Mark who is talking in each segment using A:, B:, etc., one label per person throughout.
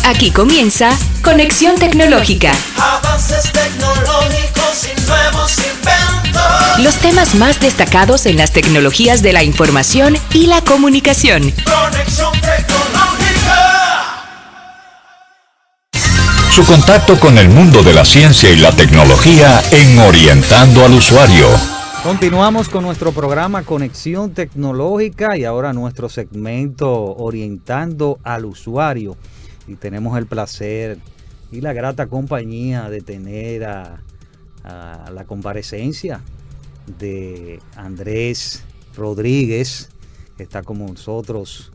A: Aquí comienza Conexión Tecnológica.
B: Avances tecnológicos y nuevos inventos.
A: Los temas más destacados en las tecnologías de la información y la comunicación.
B: Conexión Tecnológica.
C: Su contacto con el mundo de la ciencia y la tecnología en Orientando al Usuario.
D: Continuamos con nuestro programa Conexión Tecnológica y ahora nuestro segmento Orientando al Usuario. Y tenemos el placer y la grata compañía de tener a la comparecencia de Andrés Rodríguez, que está con nosotros,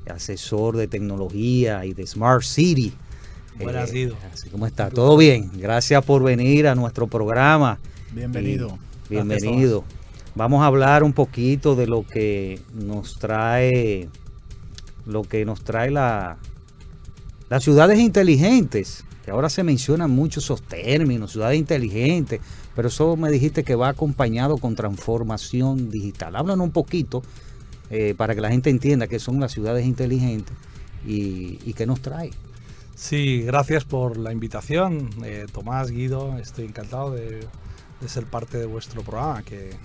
D: asesor de tecnología y de Smart City.
E: Buenas, Guido.
D: ¿Cómo está? ¿Todo bien? Gracias por venir a nuestro programa.
E: Bienvenido.
D: Bienvenido. Vamos a hablar un poquito de lo que nos trae las ciudades inteligentes, que ahora se mencionan mucho esos términos, ciudades inteligentes, pero eso me dijiste que va acompañado con transformación digital. Háblanos un poquito para que la gente entienda qué son las ciudades inteligentes y qué nos trae.
E: Sí, gracias por la invitación, Tomás, Guido. Estoy encantado de ser parte de vuestro programa, que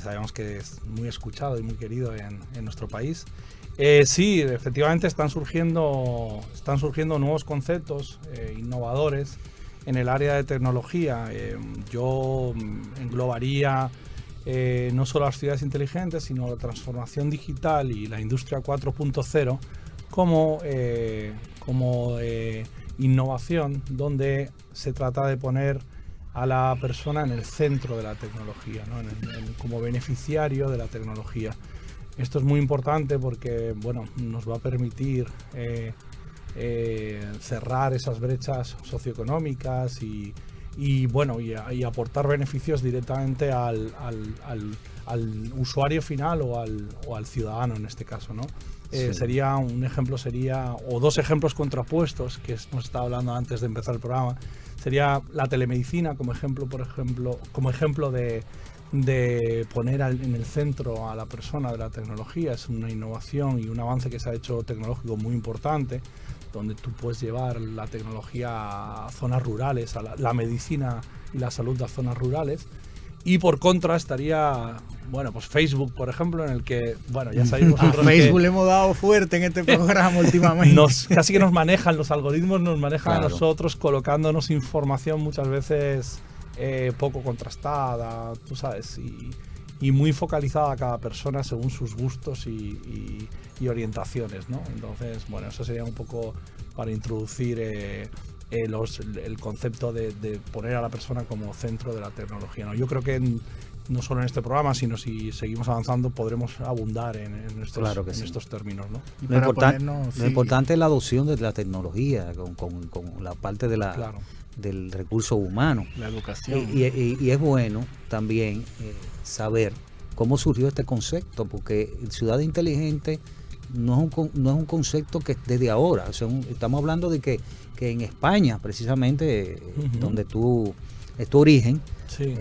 E: sabemos que es muy escuchado y muy querido en nuestro país. Sí, efectivamente están surgiendo nuevos conceptos innovadores en el área de tecnología. Yo englobaría no solo las ciudades inteligentes, sino la transformación digital y la industria 4.0 como innovación, donde se trata de poner a la persona en el centro de la tecnología, ¿no? Como beneficiario de la tecnología. Esto es muy importante porque, bueno, nos va a permitir cerrar esas brechas socioeconómicas y aportar beneficios directamente al usuario final o al ciudadano en este caso, ¿no? Sí. O dos ejemplos contrapuestos que hemos estado hablando antes de empezar el programa. Sería la telemedicina como ejemplo de poner en el centro a la persona de la tecnología. Es una innovación y un avance que se ha hecho tecnológico muy importante, donde tú puedes llevar la tecnología a zonas rurales, a la medicina y la salud a zonas rurales. Y por contra estaría, pues Facebook, por ejemplo, en el que, ya sabéis vosotros
F: a Facebook le hemos dado fuerte en este programa últimamente.
E: Casi que nos manejan, los algoritmos nos manejan
D: claro.
E: A nosotros, colocándonos información muchas veces poco contrastada, tú sabes, y muy focalizada a cada persona según sus gustos y orientaciones, ¿no? Entonces, eso sería un poco para introducir el concepto de poner a la persona como centro de la tecnología, ¿no? Yo creo que no solo en este programa, sino si seguimos avanzando podremos abundar en estos términos, ¿no?
D: Lo importante es la adopción de la tecnología con la parte de del recurso humano,
F: la educación,
D: y es bueno también saber cómo surgió este concepto, porque ciudad inteligente no es un concepto que desde ahora, estamos hablando de que en España precisamente, donde es tu origen,
E: sí.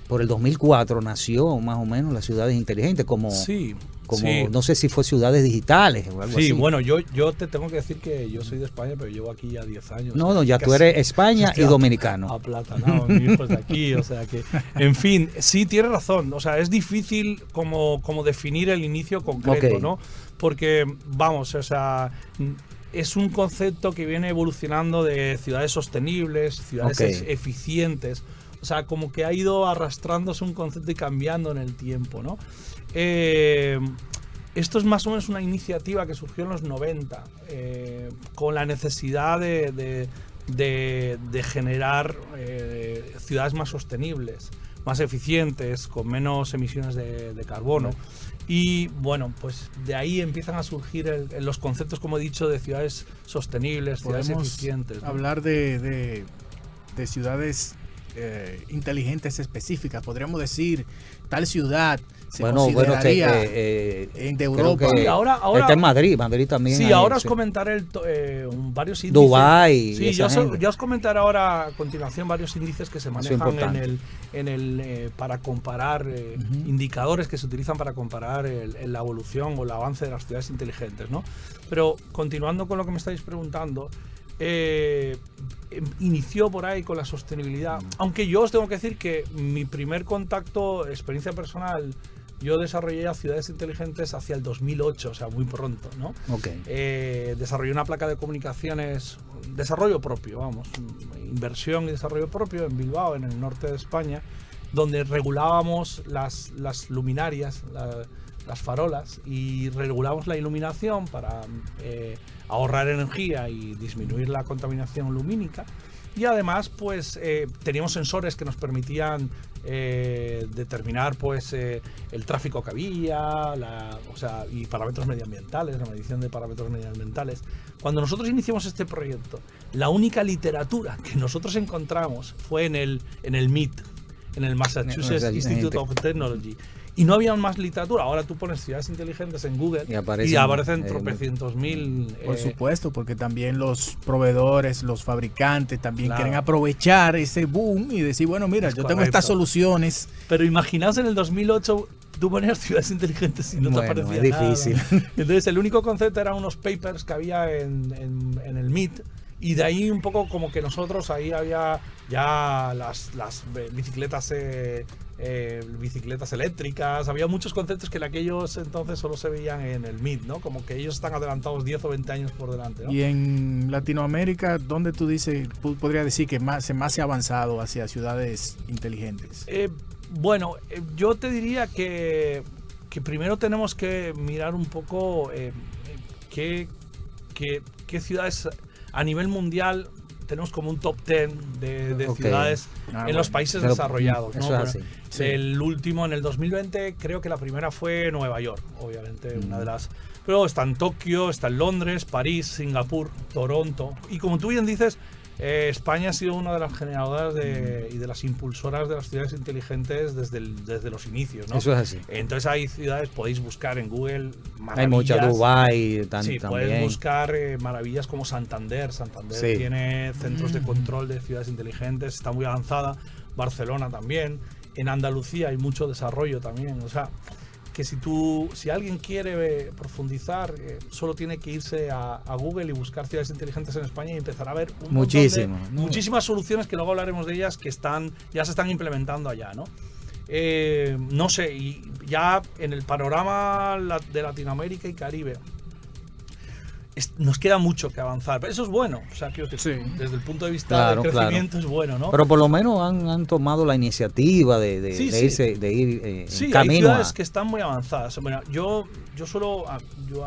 D: Por el 2004 nació más o menos las ciudades inteligentes como no sé si fue ciudades digitales o algo así.
E: Yo te tengo que decir que yo soy de España, pero llevo aquí ya 10 años.
D: Ya tú eres España y dominicano.
E: Aplatanado, mi hijo es de aquí, o sea que, en fin, sí, tienes razón, o sea, es difícil como definir el inicio concreto, okay, ¿no? Porque, es un concepto que viene evolucionando de ciudades sostenibles, ciudades eficientes. O sea, como que ha ido arrastrándose un concepto y cambiando en el tiempo, ¿no? Esto es más o menos una iniciativa que surgió en los 90, con la necesidad de generar ciudades más sostenibles, más eficientes, con menos emisiones de carbono. Y pues de ahí empiezan a surgir los conceptos, como he dicho, de ciudades sostenibles, ciudades eficientes, ¿no?
F: Hablar de ciudades inteligentes específicas. Podríamos decir, tal ciudad se
D: Bueno,
F: consideraría
D: de
F: Europa.
E: Sí, ahora
D: está en Madrid también.
E: Sí,
D: hay,
E: ahora os
D: sí.
E: comentaré varios índices.
D: Dubái.
E: Sí, yo os comentaré ahora a continuación varios índices que se manejan
D: importante.
E: para comparar indicadores que se utilizan para comparar la evolución o el avance de las ciudades inteligentes, ¿no? Pero continuando con lo que me estáis preguntando, inició por ahí con la sostenibilidad, aunque yo os tengo que decir que mi primer contacto, experiencia personal, yo desarrollé ciudades inteligentes hacia el 2008, o sea, muy pronto, ¿no?
D: Okay.
E: Desarrollé una placa de comunicaciones, desarrollo propio, vamos, inversión y desarrollo propio en Bilbao, en el norte de España, donde regulábamos las luminarias, las farolas, y regulábamos la iluminación para ahorrar energía y disminuir la contaminación lumínica. Y además, pues teníamos sensores que nos permitían determinar, pues, el tráfico que había, y parámetros medioambientales, la medición de parámetros medioambientales. Cuando nosotros iniciamos este proyecto, la única literatura que nosotros encontramos fue en el MIT, en el Massachusetts Institute of Technology. Y no había más literatura. Ahora tú pones ciudades inteligentes en Google y aparecen tropecientos mil.
F: Por supuesto, porque también los proveedores, los fabricantes también
E: Claro.
F: quieren aprovechar ese boom y decir, bueno, mira, yo tengo estas soluciones.
E: Pero imaginaos en el 2008 tú ponías ciudades inteligentes y no te aparecía
D: es difícil.
E: nada. Entonces el único concepto eran unos papers que había en el MIT. Y de ahí un poco como que nosotros ahí había ya las bicicletas eléctricas, había muchos conceptos que en aquellos entonces solo se veían en el MIT, ¿no? Como que ellos están adelantados 10 o 20 años por delante, ¿no?
F: Y en Latinoamérica, ¿dónde tú dices, podría decir que más se ha avanzado hacia ciudades inteligentes?
E: Yo te diría que primero tenemos que mirar un poco qué ciudades a nivel mundial tenemos como un top 10 de ciudades en los países desarrollados, ¿no?
D: Eso es así.
E: Sí. El último, en el 2020, creo que la primera fue Nueva York, obviamente, una de las. Pero está en Tokio, está en Londres, París, Singapur, Toronto. Y como tú bien dices, España ha sido una de las generadoras y de las impulsoras de las ciudades inteligentes desde los inicios, ¿no?
D: Eso es así.
E: Entonces hay ciudades, podéis buscar en Google maravillas.
D: Hay muchas, Dubái
E: Sí,
D: también.
E: puedes buscar maravillas como Santander. Santander
D: Sí.
E: tiene centros de control de ciudades inteligentes, está muy avanzada. Barcelona también. En Andalucía hay mucho desarrollo también. O sea, que si alguien quiere profundizar, solo tiene que irse a Google y buscar ciudades inteligentes en España y empezar a ver muchísimas soluciones, que luego hablaremos de ellas, que ya se están implementando allá, ¿no? No sé, y ya en el panorama de Latinoamérica y Caribe nos queda mucho que avanzar, pero eso es bueno, o sea, quiero decir, desde el punto de vista del crecimiento es bueno, ¿no?
D: Pero por lo menos han tomado la iniciativa de ir en camino.
E: Hay ciudades que están muy avanzadas. Bueno, a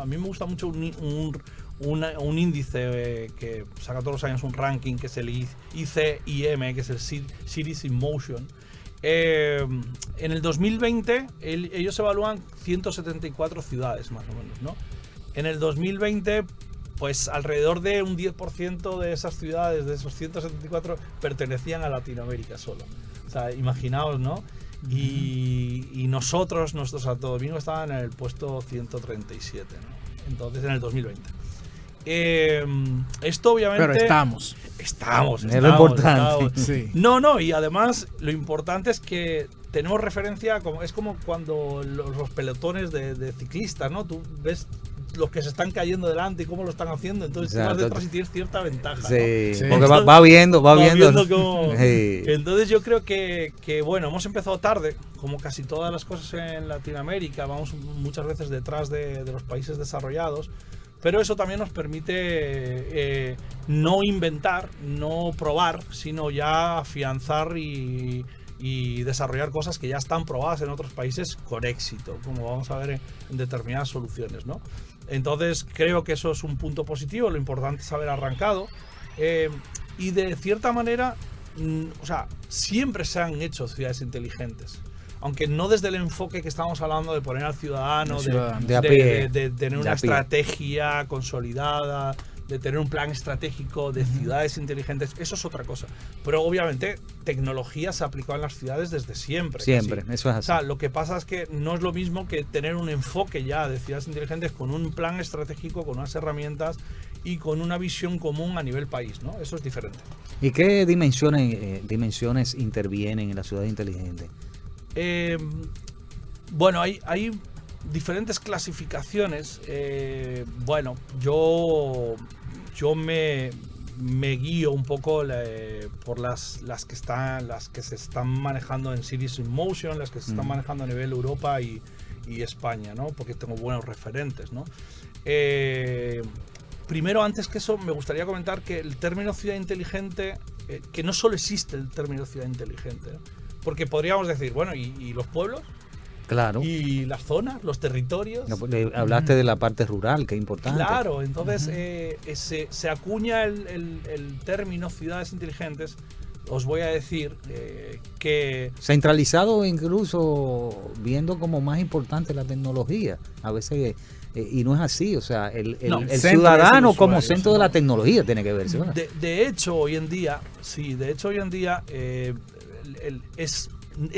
E: mí me gusta mucho un índice que saca todos los años un ranking, que es el ICIM, que es el Cities in Motion. En el 2020 ellos evalúan 174 ciudades más o menos, ¿no? En el 2020, pues alrededor de un 10% de esas ciudades, de esos 174, pertenecían a Latinoamérica solo. O sea, imaginaos, ¿no? Y nuestro Santo Domingo estaba en el puesto 137, ¿no? Entonces, en el 2020. Esto obviamente...
F: Pero estamos.
D: Es lo importante.
F: Sí.
E: No, y además lo importante es que tenemos referencia, es como cuando los pelotones de ciclistas, ¿no? Tú ves los que se están cayendo delante y cómo lo están haciendo, entonces tú vas detrás y tienes cierta ventaja,
D: sí,
E: ¿no?
D: sí. Porque va viendo
E: cómo...
D: Sí.
E: Entonces yo creo que bueno, hemos empezado tarde, como casi todas las cosas en Latinoamérica, vamos muchas veces detrás de los países desarrollados, pero eso también nos permite no inventar, no probar, sino ya afianzar y desarrollar cosas que ya están probadas en otros países con éxito, como vamos a ver en determinadas soluciones, ¿no? Entonces creo que eso es un punto positivo, lo importante es haber arrancado, y de cierta manera, o sea, siempre se han hecho ciudades inteligentes, aunque no desde el enfoque que estamos hablando de poner al ciudadano, de tener una estrategia consolidada, tener un plan estratégico de ciudades inteligentes, eso es otra cosa. Pero obviamente tecnología se ha aplicado en las ciudades desde siempre.
D: Siempre,
E: casi.
D: eso es así.
E: O sea, lo que pasa es que no es lo mismo que tener un enfoque ya de ciudades inteligentes con un plan estratégico, con unas herramientas y con una visión común a nivel país, ¿no? Eso es diferente.
D: ¿Y qué dimensiones intervienen en la ciudad inteligente?
E: Bueno, hay diferentes clasificaciones. Bueno, yo me guío un poco por las que se están manejando en Cities in Motion, las que se están manejando a nivel Europa y España, ¿no? Porque tengo buenos referentes, ¿no? Primero, antes que eso, me gustaría comentar que el término ciudad inteligente, que no solo existe el término ciudad inteligente, ¿no? Porque podríamos decir, bueno, ¿y los pueblos?
D: Claro.
E: ¿Y las zonas, los territorios?
D: No, hablaste de la parte rural, que es importante.
E: Claro, entonces se acuña el término ciudades inteligentes. Os voy a decir que...
D: Centralizado, incluso viendo como más importante la tecnología. A veces, y no es así, o sea, el ciudadano como centro de la tecnología tiene que verse.
E: De hecho, hoy en día, es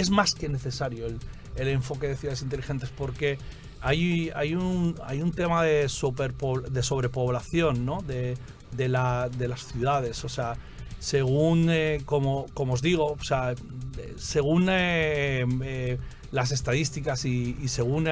E: más que necesario el enfoque de ciudades inteligentes, porque hay un tema de sobrepoblación, ¿no? de las ciudades. O sea, según como os digo, o sea, según las estadísticas y según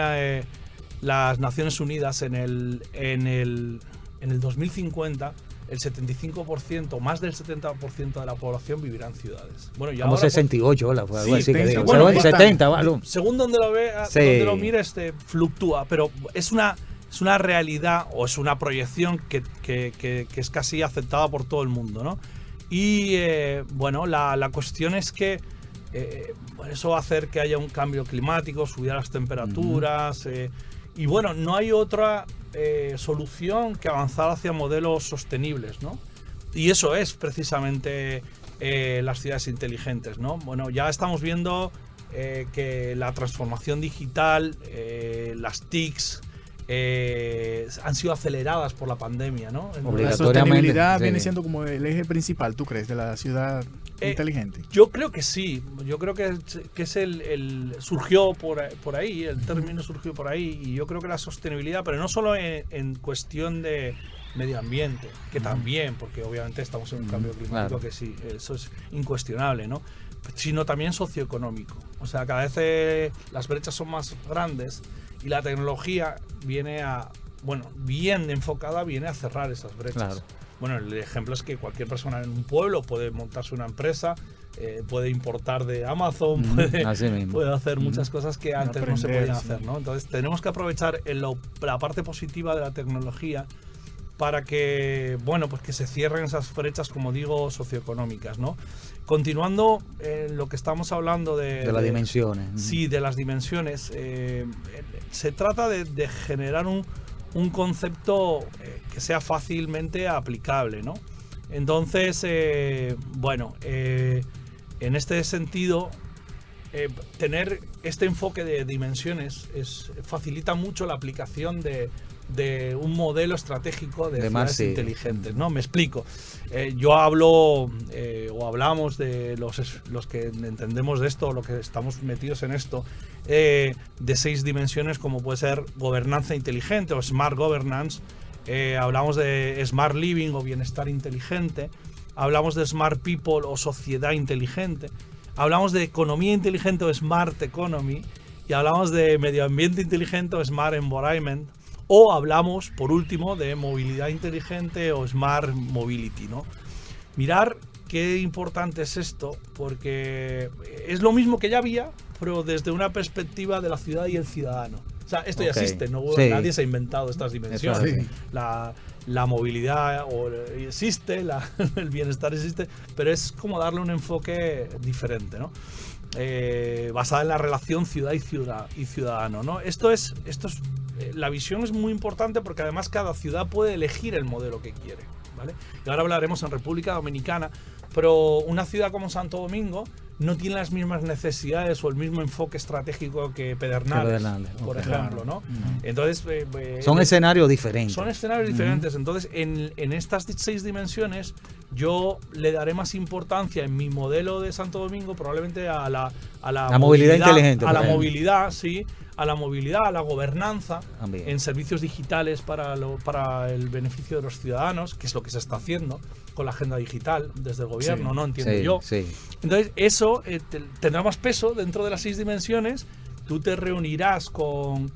E: las Naciones Unidas, en el 2050 el 75%, más del 70% de la población vivirá en ciudades. Bueno, y
D: como
E: ahora
D: 68, algo así que digo.
E: Bueno,
D: 70, ¿vale?
E: Según donde lo vea,
D: Sí.
E: donde lo mire, fluctúa, pero es una realidad o es una proyección que es casi aceptada por todo el mundo, ¿no? Y bueno, la cuestión es que eso va a hacer que haya un cambio climático, subir las temperaturas, y bueno, no hay otra solución que avanzar hacia modelos sostenibles, ¿no? Y eso es precisamente las ciudades inteligentes, ¿no? Bueno, ya estamos viendo que la transformación digital, las TICs, han sido aceleradas por la pandemia, ¿no?
F: La sostenibilidad viene siendo como el eje principal, ¿tú crees, de la ciudad inteligente?
E: Yo creo que sí. Yo creo que es surgió por ahí, el término surgió por ahí, y yo creo que la sostenibilidad, pero no solo en cuestión de medio ambiente, que también, porque obviamente estamos en un cambio climático, que sí, eso es incuestionable, ¿no? Sino también socioeconómico. O sea, cada vez las brechas son más grandes y la tecnología viene bien enfocada, viene a cerrar esas brechas.
D: Claro.
E: Bueno, el ejemplo es que cualquier persona en un pueblo puede montarse una empresa, puede importar de Amazon, puede hacer muchas cosas que antes no se podían hacer, ¿no? Entonces tenemos que aprovechar la parte positiva de la tecnología para que, bueno, pues que se cierren esas brechas, como digo, socioeconómicas, ¿no? Continuando lo que estamos hablando de
D: las dimensiones.
E: Sí, de las dimensiones. Se trata de generar un concepto que sea fácilmente aplicable, ¿no? Entonces, bueno, en este sentido, tener este enfoque de dimensiones facilita mucho la aplicación de un modelo estratégico de ciudades inteligentes, ¿no? Me explico. Yo hablo o hablamos de los que entendemos de esto, los que estamos metidos en esto, de 6 dimensiones, como puede ser gobernanza inteligente o smart governance. Hablamos de smart living o bienestar inteligente. Hablamos de smart people o sociedad inteligente. Hablamos de economía inteligente o smart economy. Y hablamos de medio ambiente inteligente o smart environment. O hablamos, por último, de movilidad inteligente o smart mobility, ¿no? Mirar qué importante es esto, porque es lo mismo que ya había, pero desde una perspectiva de la ciudad y el ciudadano. O sea, esto ya existe, ¿no? Nadie se ha inventado estas dimensiones. La movilidad existe, el bienestar existe, pero es como darle un enfoque diferente, ¿no? Basada en la relación ciudad y ciudadano, ¿no? La visión es muy importante porque además cada ciudad puede elegir el modelo que quiere, ¿vale? Y ahora hablaremos en República Dominicana, pero una ciudad como Santo Domingo no tiene las mismas necesidades o el mismo enfoque estratégico que Pedernales, por ejemplo, ¿no? Entonces,
D: son escenarios diferentes.
E: Son escenarios diferentes. Entonces, en estas 6 dimensiones, yo le daré más importancia en mi modelo de Santo Domingo probablemente a la
D: movilidad inteligente.
E: A la movilidad, sí. A la movilidad, a la gobernanza,
D: también.
E: En servicios digitales para el beneficio de los ciudadanos, que es lo que se está haciendo con la agenda digital desde el gobierno, ¿no? Entiendo yo.
D: Sí.
E: Entonces, eso tendrá más peso dentro de las 6 dimensiones. Tú te reunirás con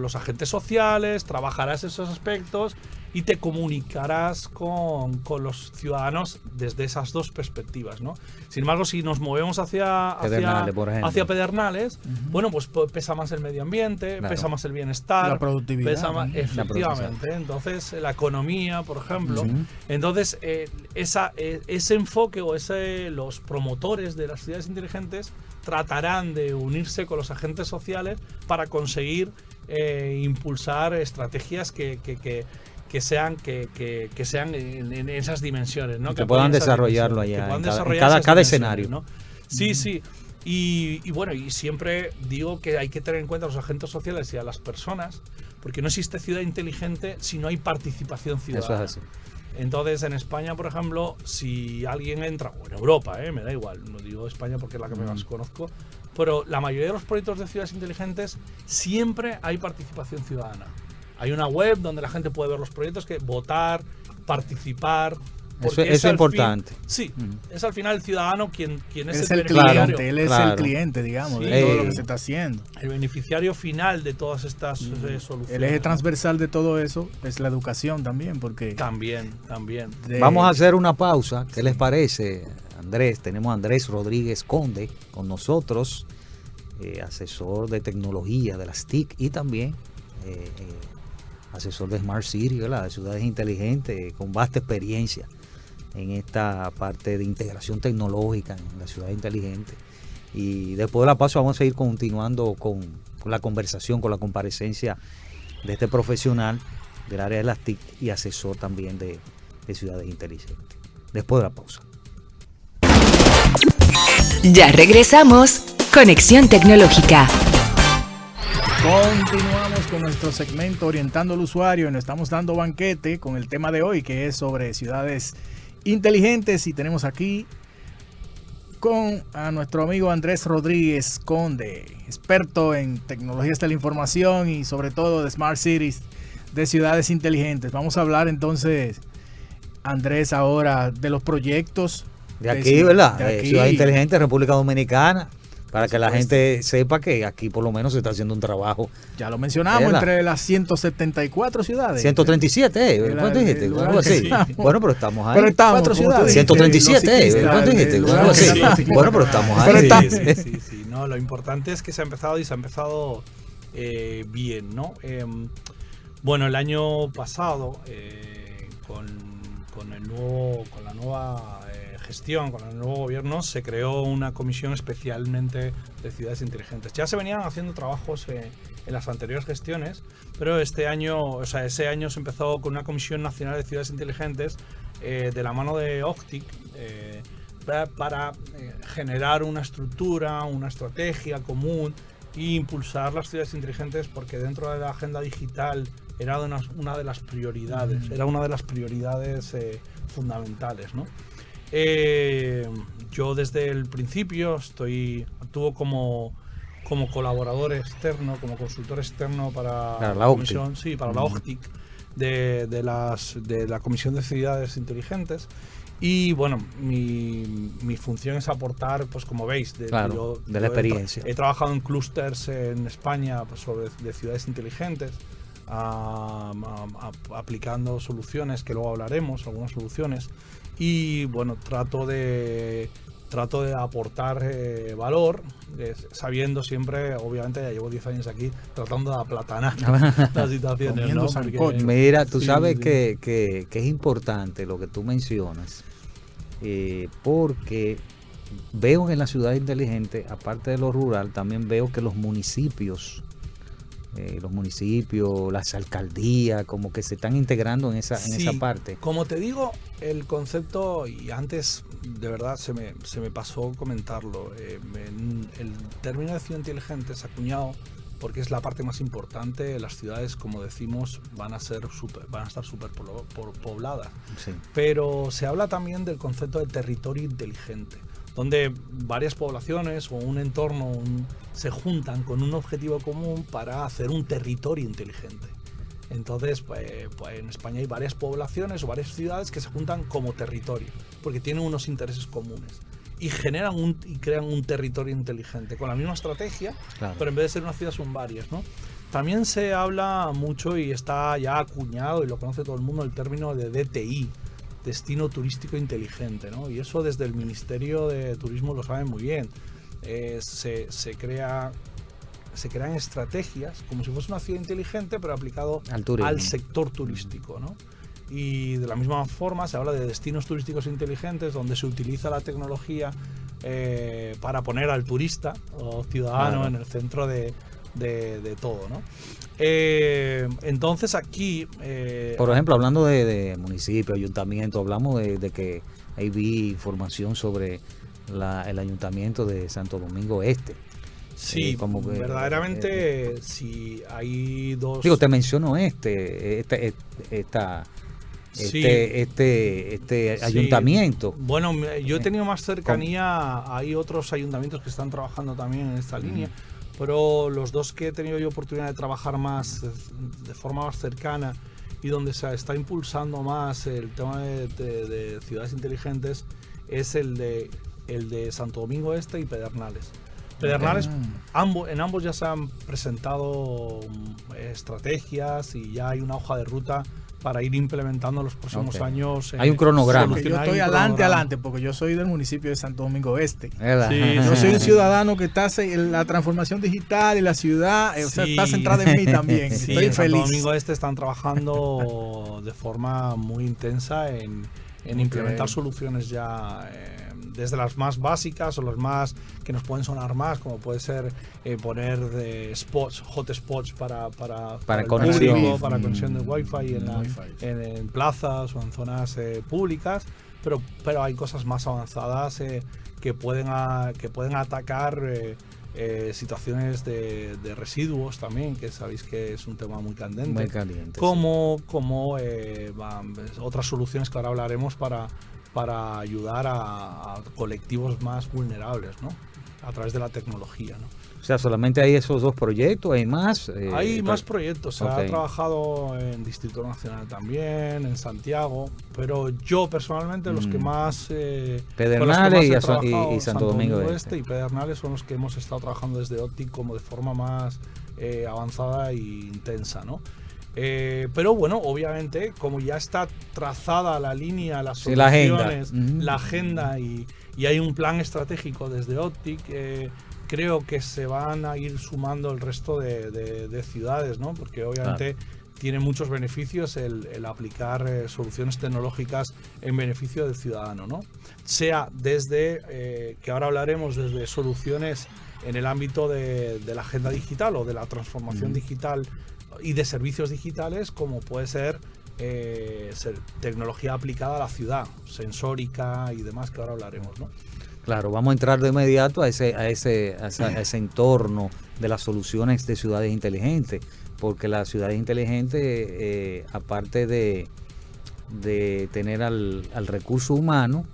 E: los agentes sociales, trabajarás esos aspectos y te comunicarás con los ciudadanos desde esas 2 perspectivas, ¿no? Sin embargo, si nos movemos hacia Pedernales, bueno, pues pesa más el medio ambiente, pesa más el bienestar,
F: la productividad,
E: pesa más, efectivamente. Entonces, la economía, por ejemplo. Entonces, ese enfoque o los promotores de las ciudades inteligentes tratarán de unirse con los agentes sociales para conseguir impulsar estrategias que sean en esas dimensiones, ¿no?
D: Que puedan desarrollarlo allá, en cada escenario,
E: ¿no? Sí. Y bueno, y siempre digo que hay que tener en cuenta a los agentes sociales y a las personas, porque no existe ciudad inteligente si no hay participación ciudadana.
D: Eso es así.
E: Entonces, en España, por ejemplo, si alguien entra, o en Europa, me da igual, no digo España porque es la que más conozco, pero la mayoría de los proyectos de ciudades inteligentes siempre hay participación ciudadana. Hay una web donde la gente puede ver los proyectos, votar, participar.
D: Eso es importante.
E: Es al final el ciudadano quien es
F: el cliente. Él es el cliente, digamos, de todo lo que se está haciendo.
E: El beneficiario final de todas estas soluciones.
F: El eje transversal de todo eso es la educación también, porque...
E: También.
D: Vamos a hacer una pausa. ¿Qué les parece, Andrés? Tenemos a Andrés Rodríguez Conde con nosotros, asesor de tecnología de las TIC y también... asesor de Smart City, ¿verdad? De ciudades inteligentes, con vasta experiencia en esta parte de integración tecnológica en la ciudad inteligente. Y después de la pausa vamos a ir continuando con la conversación, con la comparecencia de este profesional del área de las TIC y asesor también de ciudades inteligentes. Después de la pausa.
A: Ya regresamos. Conexión Tecnológica.
F: Continuamos con nuestro segmento Orientando al Usuario y nos estamos dando banquete con el tema de hoy, que es sobre ciudades inteligentes, y tenemos aquí con a nuestro amigo Andrés Rodríguez Conde, experto en tecnologías de la información y sobre todo de Smart Cities, de ciudades inteligentes. Vamos a hablar entonces, Andrés, ahora de los proyectos
D: de aquí, ¿verdad? De Ciudad Inteligente, República Dominicana. Para que la gente sepa que aquí por lo menos se está haciendo un trabajo.
F: Ya lo mencionamos, entre las 174 ciudades.
D: 137, ¿cuánto dijiste? Algo así. Sí. Bueno, pero estamos ahí.
F: Pero estamos, 4 ciudades.
D: 137, ¿cuánto dijiste? Algo así. Bueno, pero estamos ahí.
E: Sí. No, lo importante es que se ha empezado bien, ¿no? Bueno, el año pasado, con la nueva gestión, con el nuevo gobierno, se creó una comisión especialmente de ciudades inteligentes. Ya se venían haciendo trabajos en las anteriores gestiones, pero ese año se empezó con una comisión nacional de ciudades inteligentes de la mano de OCTIC para generar una estructura, una estrategia común e impulsar las ciudades inteligentes, porque dentro de la agenda digital era una de las prioridades, fundamentales, ¿no? Yo desde el principio actúo como colaborador externo, como consultor externo para la comisión, para la OCTIC de la Comisión de Ciudades Inteligentes. Y bueno, mi función es aportar, pues como veis,
D: de la experiencia.
E: He trabajado en clústeres en España, pues, de ciudades inteligentes, aplicando soluciones, que luego hablaremos, algunas soluciones. Y bueno, trato de aportar valor, sabiendo siempre, obviamente ya llevo 10 años aquí, tratando de aplatanar las situaciones, ¿no? Porque,
D: mira, tú sabes que es importante lo que tú mencionas, porque veo en la ciudad inteligente, aparte de lo rural, también veo que los municipios los municipios, las alcaldías, como que se están integrando en esa parte.
E: Como te digo, el concepto, y antes de verdad se me pasó comentarlo, el término de ciudad inteligente es acuñado porque es la parte más importante. Las ciudades, como decimos, van a estar súper pobladas.
D: Sí.
E: Pero se habla también del concepto de territorio inteligente, donde varias poblaciones o un entorno se juntan con un objetivo común para hacer un territorio inteligente. Entonces, pues en España hay varias poblaciones o varias ciudades que se juntan como territorio, porque tienen unos intereses comunes. Y crean un territorio inteligente con la misma estrategia,
D: claro,
E: pero en vez de ser una ciudad son varias, ¿no? También se habla mucho y está ya acuñado y lo conoce todo el mundo el término de DTI, Destino Turístico Inteligente, ¿no? Y eso desde el Ministerio de Turismo lo saben muy bien. Se crean estrategias como si fuese una ciudad inteligente, pero aplicado al sector turístico, ¿no? Y de la misma forma se habla de destinos turísticos inteligentes, donde se utiliza la tecnología para poner al turista o ciudadano en el centro de todo, ¿no? Entonces aquí...
D: por ejemplo, hablando de municipio, ayuntamiento, hablamos de que ahí vi información sobre el ayuntamiento de Santo Domingo Este.
E: Sí, como que, verdaderamente sí, hay dos...
D: Digo, te menciono este ayuntamiento.
E: Bueno, yo he tenido más cercanía, hay otros ayuntamientos que están trabajando también en esta línea, pero los dos que he tenido yo oportunidad de trabajar más de forma más cercana y donde se está impulsando más el tema de ciudades inteligentes es el de Santo Domingo Este y Pedernales. Pedernales, en ambos ya se han presentado estrategias y ya hay una hoja de ruta para ir implementando en los próximos años.
D: Hay un cronograma.
F: Yo estoy adelante, porque yo soy del municipio de Santo Domingo Este.
E: Sí,
F: yo soy un ciudadano que está en la transformación digital y la ciudad, o sea, está centrada en mí también.
E: Sí,
F: estoy
E: en
F: feliz.
E: Santo Domingo Este están trabajando de forma muy intensa en implementar soluciones ya desde las más básicas o las más que nos pueden sonar más, como puede ser poner de hotspots para el público, para conexión de Wi-Fi en plazas o en zonas públicas, pero hay cosas más avanzadas que pueden atacar situaciones de residuos también, que sabéis que es un tema muy candente.
D: Muy caliente.
E: Como otras soluciones que ahora hablaremos para ayudar a colectivos más vulnerables, ¿no? A través de la tecnología, ¿no?
D: O sea, solamente hay esos dos proyectos, ¿hay más?
E: Hay más proyectos, se ha trabajado en Distrito Nacional también, en Santiago, pero yo personalmente los que más...
D: Pedernales y Santo Domingo
E: Este y Pedernales son los que hemos estado trabajando desde OTIC como de forma más avanzada e intensa, ¿no? Pero bueno, obviamente, como ya está trazada la línea, las soluciones, la agenda y hay un plan estratégico desde OTIC, creo que se van a ir sumando el resto de ciudades, ¿no? Porque obviamente tiene muchos beneficios el aplicar soluciones tecnológicas en beneficio del ciudadano, ¿no? Sea desde, que ahora hablaremos, desde soluciones en el ámbito de la agenda digital o de la transformación digital y de servicios digitales, como puede ser tecnología aplicada a la ciudad, sensórica y demás, que ahora hablaremos, ¿no?
D: Claro, vamos a entrar de inmediato a ese entorno de las soluciones de ciudades inteligentes, porque las ciudades inteligentes, aparte de tener al recurso humano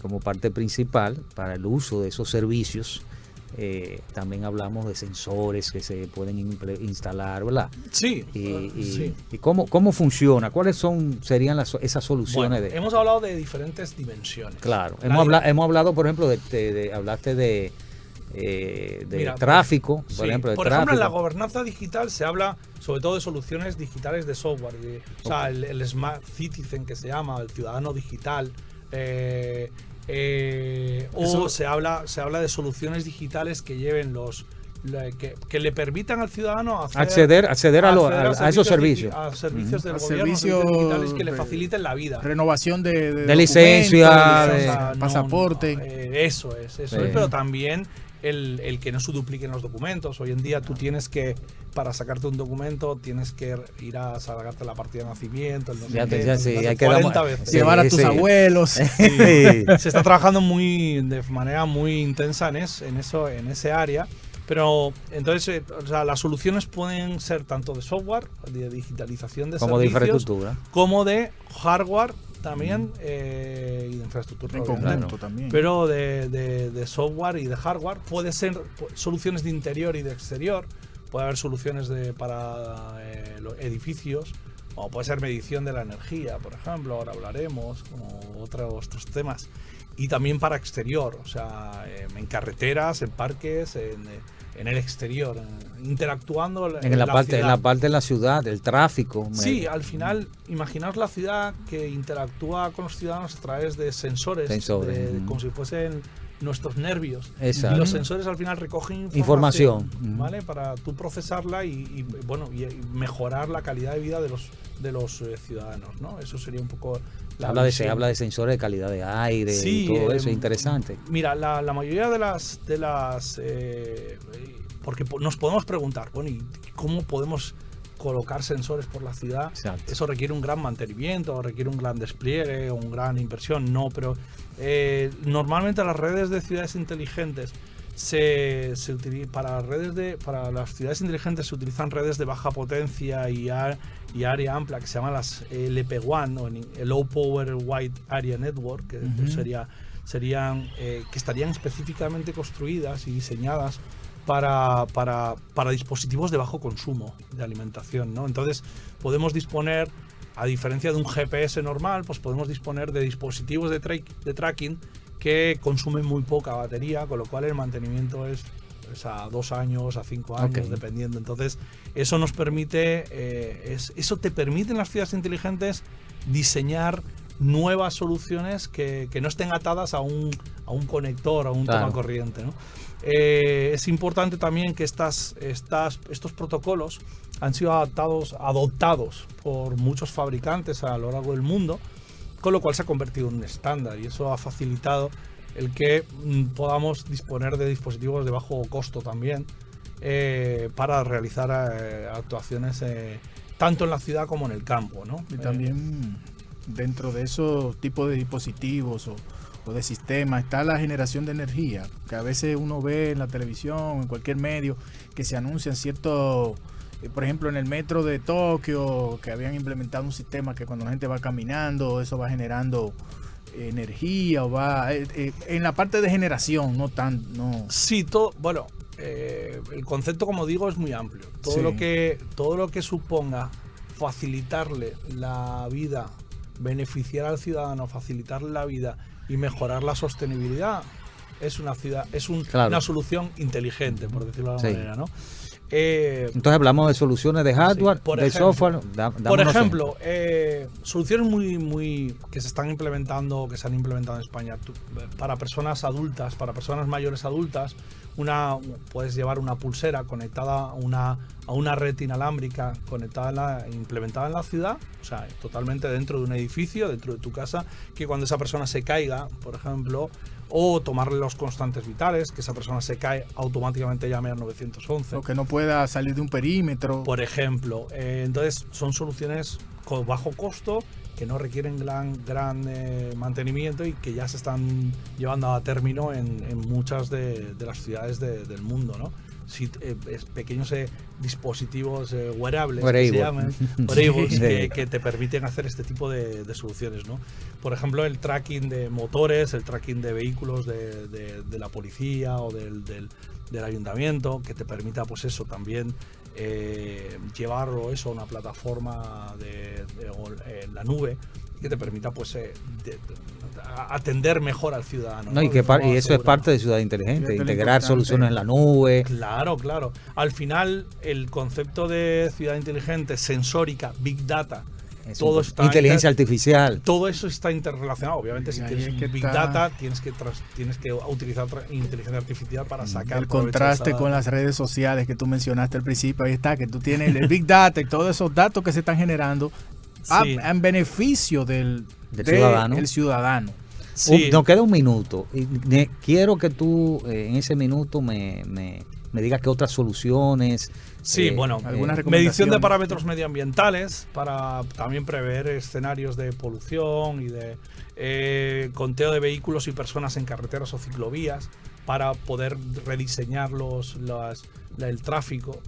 D: como parte principal para el uso de esos servicios, también hablamos de sensores que se pueden instalar, ¿verdad?
E: Sí.
D: ¿Y cómo funciona? ¿Cuáles serían esas soluciones?
E: Bueno, hemos hablado de diferentes dimensiones.
D: Claro. Hemos hablado, por ejemplo, hablaste de tráfico, por ejemplo.
E: Por ejemplo, en la gobernanza digital se habla sobre todo de soluciones digitales de software. O sea, el Smart Citizen, que se llama, el ciudadano digital. Se habla de soluciones digitales que lleven que le permitan al ciudadano
D: acceder a esos servicios.
E: A servicios del gobierno, servicios digitales que le faciliten la vida.
F: Renovación de
D: licencia,
F: pasaporte.
E: Eso es. Pero también el que no se dupliquen los documentos. Hoy en día tú tienes que, para sacarte un documento, tienes que ir a sacarte la partida de nacimiento, el no sé qué,
D: sí,
E: no sé,
D: hay que
E: 40 veces.
F: Llevar a tus abuelos.
E: Sí. Se está trabajando de manera muy intensa en ese área. Pero entonces, o sea, las soluciones pueden ser tanto de software, de digitalización de
D: como de
E: servicios,
D: infraestructura,
E: como de hardware también, y de infraestructura.
F: En
E: obviamente.
F: conjunto también.
E: Pero de software y de hardware. Puede ser soluciones de interior y de exterior. Puede haber soluciones para los edificios. O puede ser medición de la energía, por ejemplo. Ahora hablaremos, como otros temas. Y también para exterior, o sea, en carreteras, en parques, en el exterior, interactuando
D: en la parte
E: ciudad.
D: de la ciudad, el tráfico.
E: Sí, al final, imaginaos la ciudad que interactúa con los ciudadanos a través de sensores. Como si fuesen nuestros nervios.
D: Exacto.
E: Y los sensores al final recogen
D: información,
E: ¿vale? Para tú procesarla y mejorar la calidad de vida de los ciudadanos, ¿no? Eso sería un poco
D: habla de sensores de calidad de aire,
E: sí,
D: y todo eso, interesante.
E: Mira, la mayoría de las porque nos podemos preguntar, bueno, ¿y cómo podemos colocar sensores por la ciudad?
D: Exacto.
E: Eso requiere un gran mantenimiento, requiere un gran despliegue, una gran inversión. No, pero normalmente las redes de ciudades inteligentes para las ciudades inteligentes se utilizan redes de baja potencia y área amplia que se llaman las LP1 o el Low Power Wide Area Network, que serían que estarían específicamente construidas y diseñadas para dispositivos de bajo consumo de alimentación, ¿no? Entonces podemos disponer, a diferencia de un GPS normal, pues podemos disponer de dispositivos de tracking que consumen muy poca batería, con lo cual el mantenimiento es a 2 años, a 5 años, dependiendo. Entonces, eso nos permite, eso te permite en las ciudades inteligentes diseñar nuevas soluciones que no estén atadas a un conector, a un toma corriente, ¿no? Es importante también que estos protocolos han sido adoptados por muchos fabricantes a lo largo del mundo, con lo cual se ha convertido en un estándar y eso ha facilitado el que podamos disponer de dispositivos de bajo costo también para realizar actuaciones tanto en la ciudad como en el campo, ¿no?
F: Y también dentro de esos tipos de dispositivos o de sistemas está la generación de energía, que a veces uno ve en la televisión, en cualquier medio, que se anuncian ciertos... Por ejemplo, en el metro de Tokio, que habían implementado un sistema que cuando la gente va caminando, eso va generando energía o va... en la parte de generación, no.
E: Sí, el concepto, como digo, es muy amplio. Todo lo que suponga facilitarle la vida, beneficiar al ciudadano, facilitarle la vida y mejorar la sostenibilidad, es una solución inteligente, por decirlo de alguna manera, ¿no?
D: Entonces hablamos de soluciones de hardware, software.
E: Por ejemplo, soluciones muy que se han implementado en España para personas adultas, para personas mayores adultas. Puedes llevar una pulsera conectada a una red inalámbrica implementada en la ciudad, o sea, totalmente dentro de un edificio, dentro de tu casa, que cuando esa persona se caiga, por ejemplo, o tomarle los constantes vitales, que esa persona se cae, automáticamente llame al 911.
F: O que no pueda salir de un perímetro.
E: Por ejemplo. Entonces, son soluciones con bajo costo, que no requieren gran mantenimiento y que ya se están llevando a término en muchas de las ciudades del mundo, ¿no? Pequeños dispositivos wearables que se llaman, que te permiten hacer este tipo de soluciones, ¿no? Por ejemplo, el tracking de motores, el tracking de vehículos de la policía o del ayuntamiento, que te permita, pues eso, también llevarlo a una plataforma en la nube, que te permita, pues, atender mejor al ciudadano, ¿no?
D: Y eso es parte de Ciudad Inteligente, integrar soluciones en la nube.
E: Claro. Al final, el concepto de ciudad inteligente, sensórica, big data, todo está
D: inteligencia artificial.
E: Todo eso está interrelacionado. Obviamente, si tienes big data, tienes que utilizar inteligencia artificial para sacar
F: el contraste con las redes sociales que tú mencionaste al principio. Ahí está, que tú tienes el big data y todos esos datos que se están generando en beneficio del ciudadano.
E: Sí.
D: Nos queda un minuto. Y quiero que tú en ese minuto me digas qué otras soluciones.
E: Sí, bueno,
F: algunas recomendaciones.
E: medición de parámetros medioambientales para también prever escenarios de polución y de conteo de vehículos y personas en carreteras o ciclovías para poder rediseñar el tráfico.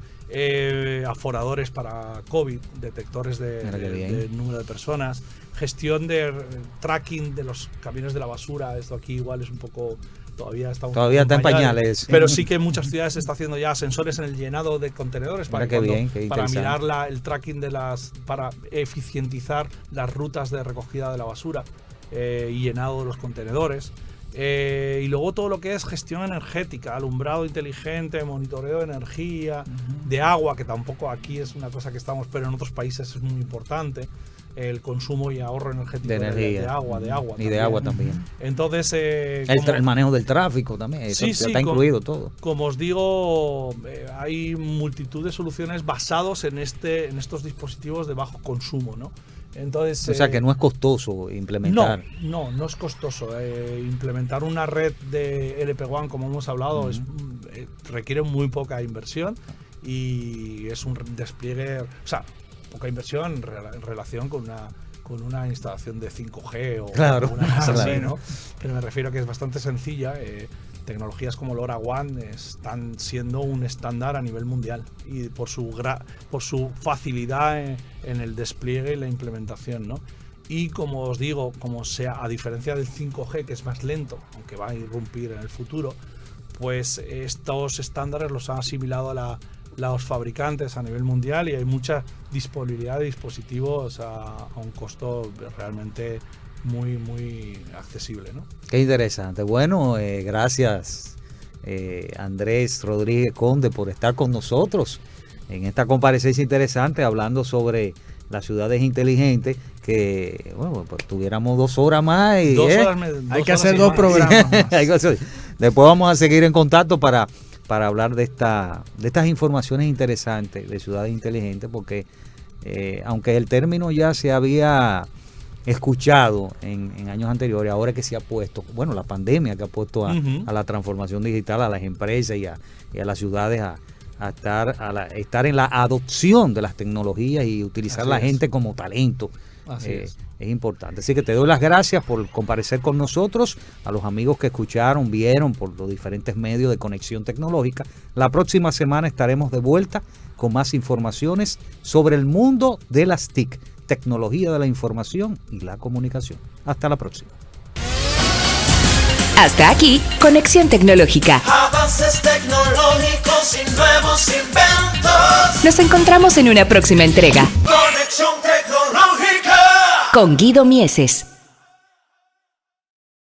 E: Aforadores para COVID, detectores de número de personas, gestión de tracking de los camiones de la basura. Esto aquí igual es un poco... Todavía está en pañales, pero sí que en muchas ciudades se está haciendo ya sensores en el llenado de contenedores para mirar el tracking para eficientizar las rutas de recogida de la basura y llenado de los contenedores. Y luego todo lo que es gestión energética, alumbrado inteligente, monitoreo de energía, de agua, que tampoco aquí es una cosa que estamos, pero en otros países es muy importante. El consumo y ahorro energético
D: de energía,
E: de agua
D: y
E: también.
D: de agua también.
E: Entonces,
D: el manejo del tráfico también, eso está incluido todo.
E: Como os digo, hay multitud de soluciones basados en estos dispositivos de bajo consumo, ¿no? Entonces,
D: o sea que no es costoso implementar.
E: No es costoso. Implementar una red de LP1, como hemos hablado, requiere muy poca inversión y es un despliegue, o sea, poca inversión en relación con una instalación de 5G o una cosa así, ¿no? Pero me refiero a que es bastante sencilla. Tecnologías como LoRaWAN están siendo un estándar a nivel mundial y por su facilidad en el despliegue y la implementación, ¿no? Y como os digo, a diferencia del 5G, que es más lento, aunque va a irrumpir en el futuro, pues estos estándares los han asimilado a los fabricantes a nivel mundial y hay mucha disponibilidad de dispositivos a un costo realmente muy, muy accesible, ¿no?
D: Qué interesante. Bueno, gracias Andrés Rodríguez Conde por estar con nosotros en esta comparecencia interesante hablando sobre las ciudades inteligentes, que bueno, pues tuviéramos 2 horas más y
F: hay que hacer 2 programas más.
D: Después vamos a seguir en contacto para hablar de estas informaciones interesantes de ciudades inteligentes, porque aunque el término ya se había escuchado en años anteriores, ahora que se ha puesto, bueno, la pandemia que ha puesto a la transformación digital, a las empresas y a las ciudades a estar en la adopción de las tecnologías y utilizar la gente como talento. Es importante. Así que te doy las gracias por comparecer con nosotros, a los amigos que escucharon, vieron por los diferentes medios de conexión tecnológica. La próxima semana estaremos de vuelta con más informaciones sobre el mundo de las TIC, tecnología de la información y la comunicación. Hasta la próxima.
A: Hasta aquí, Conexión Tecnológica.
B: Avances tecnológicos y nuevos inventos.
A: Nos encontramos en una próxima entrega.
B: Conexión Tecnológica.
A: Con Guido Mieses.